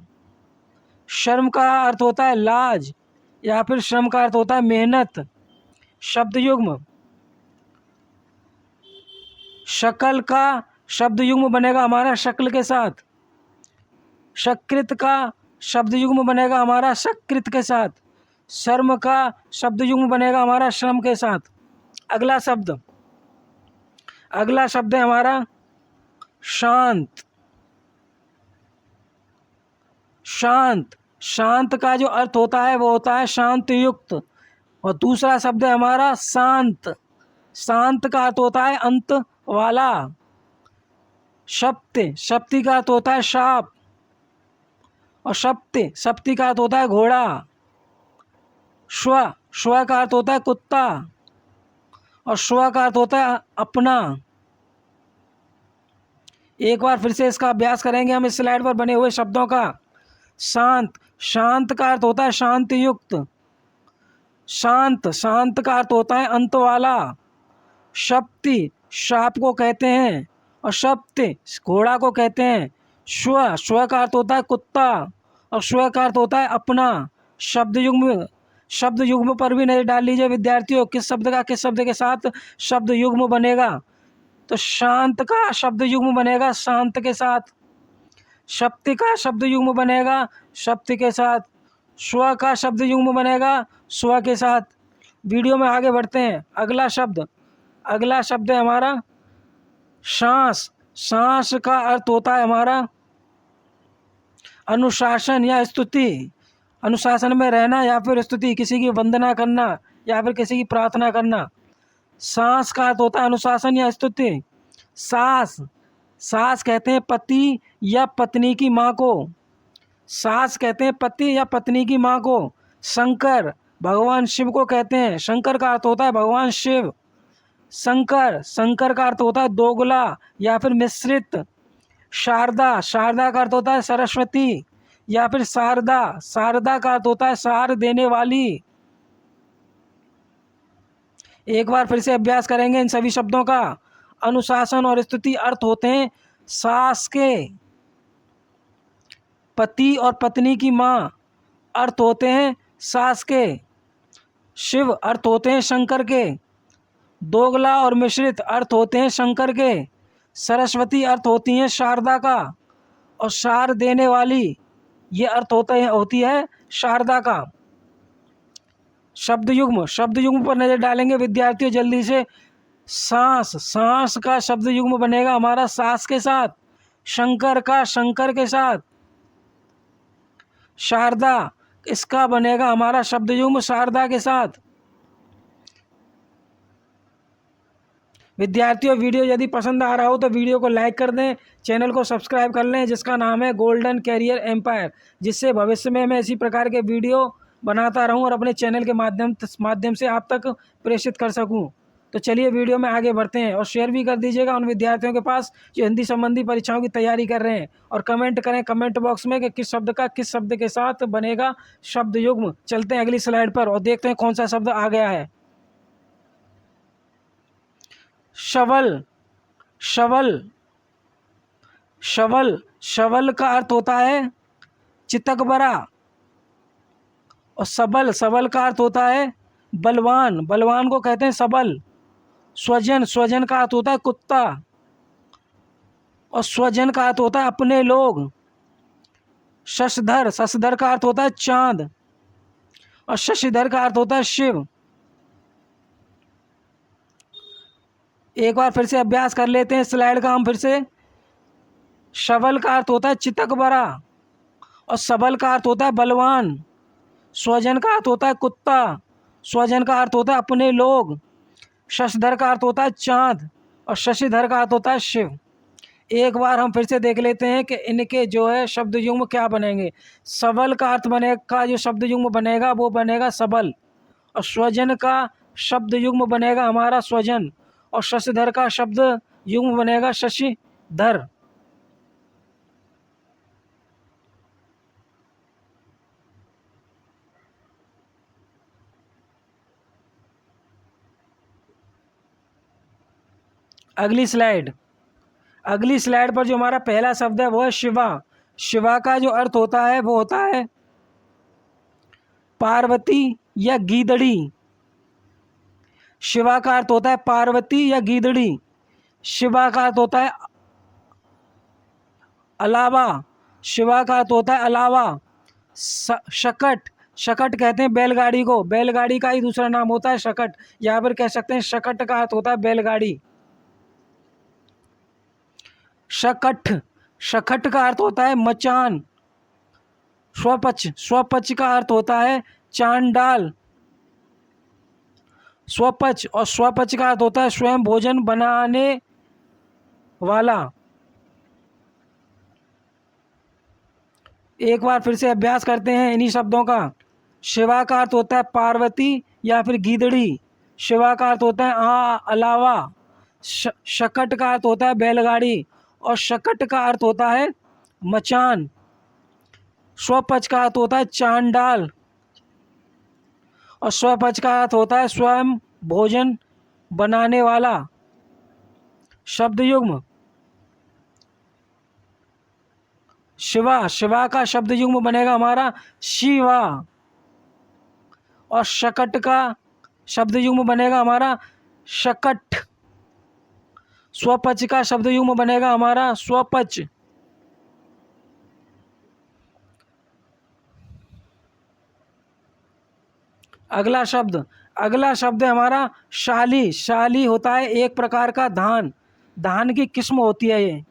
शर्म का अर्थ होता है लाज या फिर श्रम का अर्थ होता है मेहनत। शब्द युग्म, शकल का शब्द युग्म बनेगा हमारा शक्ल के साथ। शकृत का शब्द युग्म बनेगा हमारा शकृत के साथ। शर्म का शब्द युग्म बनेगा हमारा श्रम के साथ। अगला शब्द है हमारा शांत। शांत, शांत का जो अर्थ होता है वो होता है शांत युक्त। और दूसरा शब्द है हमारा शांत। शांत का अर्थ होता है अंत वाला। शप्त, शप्ति का अर्थ होता है शाप। और शप्ति का अर्थ होता है घोड़ा। श्व, श्व का अर्थ होता है कुत्ता। और श्व का अर्थ होता है अपना। एक बार फिर से इसका अभ्यास करेंगे हम इस स्लाइड पर बने हुए शब्दों का। शांत, शांत का अर्थ होता है शांति युक्त। शांत, शांत का अर्थ होता है अंत वाला। शप्ति, शाप को कहते हैं। और शप्ति, घोड़ा को कहते हैं। श्व, श्व का अर्थ होता है कुत्ता। और श्व का अर्थ होता है अपना। शब्द युग्म पर भी नजर डाल लीजिए विद्यार्थियों, किस शब्द का किस शब्द के साथ शब्द युग्म बनेगा। तो शांत का शब्द युग्म बनेगा शांत के साथ। शप्ति का शब्द युग्म बनेगा शप्ति के साथ। स्व का शब्द युग्म बनेगा स्व के साथ। वीडियो में आगे बढ़ते हैं। अगला शब्द है हमारा सांस। सांस का अर्थ होता है हमारा अनुशासन या स्तुति। अनुशासन में रहना या फिर स्तुति, किसी की वंदना करना या फिर किसी की प्रार्थना करना। सांस का अर्थ होता है अनुशासन या स्तुति। सास, सास कहते हैं पति या पत्नी की माँ को। सास कहते हैं पति या पत्नी की माँ को। शंकर, भगवान शिव को कहते हैं। शंकर का अर्थ होता है भगवान शिव। शंकर, शंकर का अर्थ होता है दोगला या फिर मिश्रित। शारदा, शारदा का अर्थ होता है सरस्वती या फिर शारदा। शारदा का अर्थ होता है सार देने वाली। एक बार फिर से अभ्यास करेंगे इन सभी शब्दों का। अनुशासन और स्तुति अर्थ होते हैं सास के। पति और पत्नी की माँ अर्थ होते हैं सास के। शिव अर्थ होते हैं शंकर के। दोगला और मिश्रित अर्थ होते हैं शंकर के। सरस्वती अर्थ होती हैं शारदा का। और सार देने वाली ये अर्थ होती है शारदा का। शब्द युग्म पर नजर डालेंगे विद्यार्थियों जल्दी से। सांस, सांस का शब्द युग्म बनेगा हमारा सास के साथ। शंकर का शंकर के साथ। शारदा, इसका बनेगा हमारा शब्द युग्म शारदा के साथ। विद्यार्थियों वीडियो यदि पसंद आ रहा हो तो वीडियो को लाइक कर दें, चैनल को सब्सक्राइब कर लें जिसका नाम है गोल्डन कैरियर एम्पायर, जिससे भविष्य में मैं इसी प्रकार के वीडियो बनाता रहूं और अपने चैनल के माध्यम से आप तक प्रेषित कर सकूं। तो चलिए वीडियो में आगे बढ़ते हैं और शेयर भी कर दीजिएगा उन विद्यार्थियों के पास जो हिंदी संबंधी परीक्षाओं की तैयारी कर रहे हैं। और कमेंट करें कमेंट बॉक्स में कि किस शब्द के साथ बनेगा शब्द युग्म। चलते हैं अगली स्लाइड पर और देखते हैं कौन सा शब्द आ गया है। शवल, शवल, शवल, शवल का अर्थ होता है चितकबरा। और सबल, सबल का अर्थ होता है बलवान, बलवान को कहते हैं सबल। स्वजन, स्वजन का अर्थ होता है कुत्ता। और स्वजन का अर्थ होता है अपने लोग। शशधर, शशधर का अर्थ होता है चांद। और शशिधर का अर्थ होता है शिव। एक बार फिर से अभ्यास कर लेते हैं स्लाइड का हम फिर से। शवल का अर्थ होता है चितकबरा। और सबल का अर्थ होता है बलवान। स्वजन का अर्थ होता है कुत्ता। स्वजन का अर्थ होता है अपने लोग। शशधर का अर्थ होता है चांद। और शशिधर का अर्थ होता है शिव। एक बार हम फिर से देख लेते हैं कि इनके जो है शब्द युग्म क्या बनेंगे। सबल का अर्थ बनेगा, जो शब्द युग्म बनेगा वो बनेगा सबल। और स्वजन का शब्द युग्म बनेगा हमारा स्वजन। और शशिधर का शब्द युग्म बनेगा शशिधर। अगली स्लाइड, अगली स्लाइड पर जो हमारा पहला शब्द है वो है शिवा। शिवा का जो अर्थ होता है वो होता है पार्वती या गीदड़ी। शिवा का अर्थ होता है पार्वती या गीदड़ी। शिवा का अर्थ होता है अलावा। शिवा का अर्थ होता है अलावा। शकट, शकट कहते हैं बैलगाड़ी को। बैलगाड़ी का ही दूसरा नाम होता है शकट। यहाँ पर कह सकते हैं शकट का अर्थ होता है बैलगाड़ी। शकट, शकट का अर्थ होता है मचान। स्वपच, स्वपच का अर्थ होता है चांडाल। स्वपच, और स्वपच का अर्थ होता है स्वयं भोजन बनाने वाला। एक बार फिर से अभ्यास करते हैं इन्हीं शब्दों का। शिवा का अर्थ होता है पार्वती या फिर गीदड़ी। शिवा का अर्थ होता है अलावा। शकट का अर्थ होता है बैलगाड़ी। और शकट का अर्थ होता है मचान। स्वपच का अर्थ होता है चांडाल। और स्वपच का अर्थ होता है स्वयं भोजन बनाने वाला। शब्द युग्म शिवा, शिवा का शब्द युग्म बनेगा हमारा शिवा। और शकट का शब्द युग्म बनेगा हमारा शकट। स्वपच का शब्द युग्म बनेगा हमारा स्वपच। अगला शब्द, अगला शब्द है हमारा शाली। शाली होता है एक प्रकार का धान, धान की किस्म होती है ये।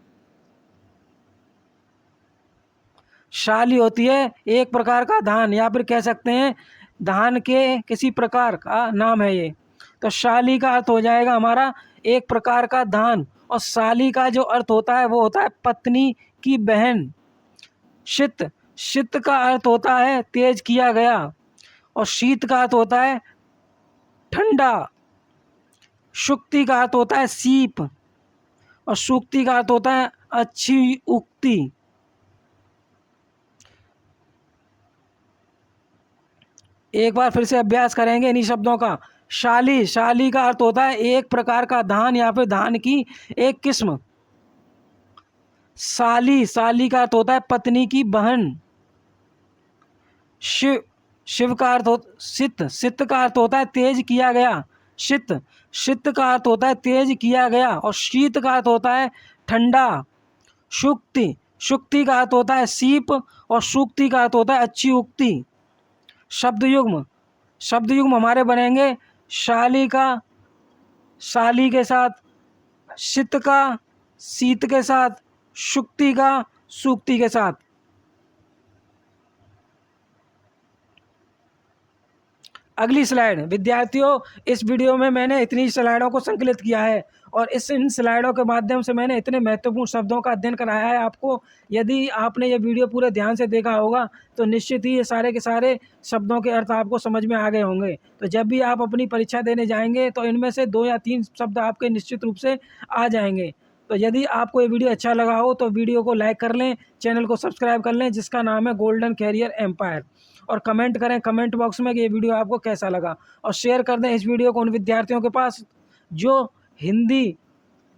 शाली होती है एक प्रकार का धान, या फिर कह सकते हैं धान के किसी प्रकार का नाम है ये। तो शाली का अर्थ हो जाएगा हमारा एक प्रकार का धान। और शाली का जो अर्थ होता है वो होता है पत्नी की बहन। शीत, शीत का अर्थ होता है तेज किया गया। और शीत का अर्थ होता है ठंडा। शुक्ति का अर्थ होता है सीप। और सूक्ति का अर्थ होता है अच्छी उक्ति। एक बार फिर से अभ्यास करेंगे इन्हीं शब्दों का। शाली, शाली का अर्थ होता है एक प्रकार का धान या फिर धान की एक किस्म। साली, साली का अर्थ होता है पत्नी की बहन। शिव, शिव का अर्थ हो सित, सित का अर्थ होता है तेज किया गया। शीत, शीत का अर्थ होता है तेज किया गया। और शीत का अर्थ होता है ठंडा। शुक्ति, शुक्ति का अर्थ होता है सीप। और सूक्ति का अर्थ होता है अच्छी उक्ति। शब्द युग्म, शब्द युग्म हमारे बनेंगे शाली का शाली के साथ, शीत का शीत के साथ, शुक्ति का सूक्ति के साथ। अगली स्लाइड विद्यार्थियों, इस वीडियो में मैंने इतनी स्लाइडों को संकलित किया है और इन स्लाइडों के माध्यम से मैंने इतने महत्वपूर्ण शब्दों का अध्ययन कराया है आपको। यदि आपने ये वीडियो पूरे ध्यान से देखा होगा तो निश्चित ही ये सारे के सारे शब्दों के अर्थ आपको समझ में आ गए होंगे। तो जब भी आप अपनी परीक्षा देने जाएंगे तो इनमें से 2 या 3 शब्द आपके निश्चित रूप से आ जाएंगे। तो यदि आपको ये वीडियो अच्छा लगा हो तो वीडियो को लाइक कर लें, चैनल को सब्सक्राइब कर लें जिसका नाम है गोल्डन कैरियर एम्पायर। और कमेंट करें कमेंट बॉक्स में कि ये वीडियो आपको कैसा लगा। और शेयर कर दें इस वीडियो को उन विद्यार्थियों के पास जो हिंदी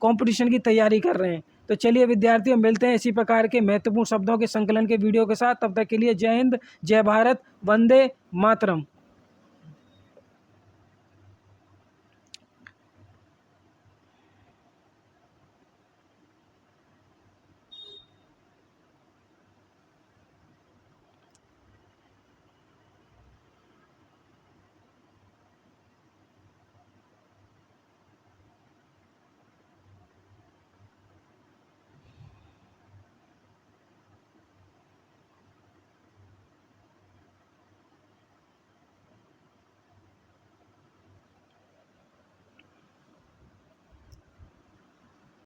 कंपटीशन की तैयारी कर रहे हैं। तो चलिए विद्यार्थियों, मिलते हैं इसी प्रकार के महत्वपूर्ण शब्दों के संकलन के वीडियो के साथ। तब तक के लिए जय हिंद, जय भारत, वंदे मातरम।